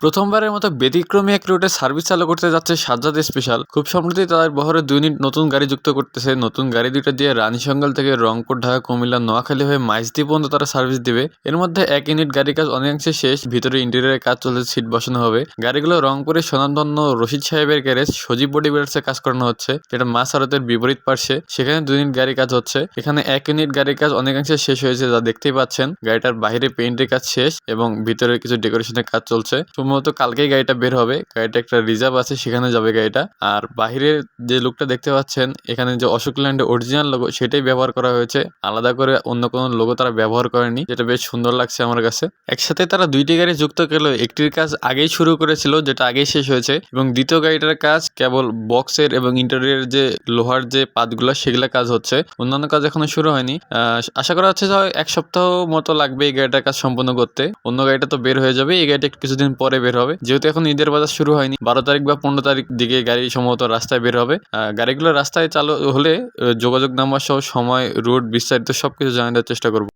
প্রথমবারের মতো ব্যতিক্রমী এক রুটে সার্ভিস চালু করতে যাচ্ছে সাজ্জাদ স্পেশাল। খুব সম্প্রতি তাদের বহরে 2 ইউনিট নতুন গাড়ি যুক্ত করতেছে। নতুন গাড়ি দুইটা দিয়ে রানীশঙ্গল থেকে রংপুর, ঢাকা, কুমিল্লা, নোয়াখালী হয়ে মাইজদী পর্যন্ত তারা সার্ভিস দিবে। এর মধ্যে 1 ইউনিট গাড়ির কাজ অনেকাংশে শেষ, ভিতরে ইন্টেরিয়রের কাজ চলছে, সিট বসানো হবে। গাড়িগুলো রংপুরের স্বনামধন্য রশিদ সাহেবের গ্যারেজ সজীব বডি বিল্ডার্সে কাজ করানো হচ্ছে, যেটা মা সারতের বিপরীত পার্শ্বে। সেখানে 2 ইউনিট গাড়ির কাজ হচ্ছে। এখানে 1 ইউনিট গাড়ির কাজ অনেকাংশে শেষ হয়েছে, যা দেখতেই পাচ্ছেন। গাড়িটার বাইরে পেইন্টের কাজ শেষ এবং ভিতরে কিছু ডেকোরেশনের কাজ চলছে। সম্ভবত কালকেই গাড়িটা বের হবে। গাড়িটা একটা রিজার্ভ আছে, সেখানে যাবে গাড়িটা। আর বাহিরের যে লুকটা দেখতে পাচ্ছেন, এখানে যে অশোক ল্যান্ডের অরিজিনাল লোগো সেটাই ব্যবহার করা হয়েছে, আলাদা করে অন্য কোনো লোগো তারা ব্যবহার করেনি, যেটা বেশ সুন্দর লাগছে আমার কাছে। একসাথে তারা 2টি গাড়ি যুক্ত করলেও একটির কাজ আগেই শুরু করেছিল, যেটা আগেই শেষ হয়েছে, এবং দ্বিতীয় গাড়িটার কাজ কেবল বক্সের এবং ইন্টেরিয়রের যে লোহার যে পাতগুলো সেগুলো কাজ হচ্ছে, অন্যান্য কাজ এখনো শুরু হয়নি। আশা করা হচ্ছে যে 1 সপ্তাহ মতো লাগবে এই গাড়িটার কাজ সম্পন্ন করতে। অন্য গাড়িটা তো বের হয়ে যাবে, এই গাড়িটা একটু কিছুদিন পরে বের হবে, যেহেতু এখন ঈদের বাজার শুরু হয়নি। 12 তারিখ বা 15 তারিখ দিকে গাড়ি সম্ভবত রাস্তায় বের হবে। গাড়িগুলো রাস্তায় চালু হলে যোগাযোগ নাম্বার সহ সময়, রুট, বিস্তারিত সবকিছু জানানোর চেষ্টা করব।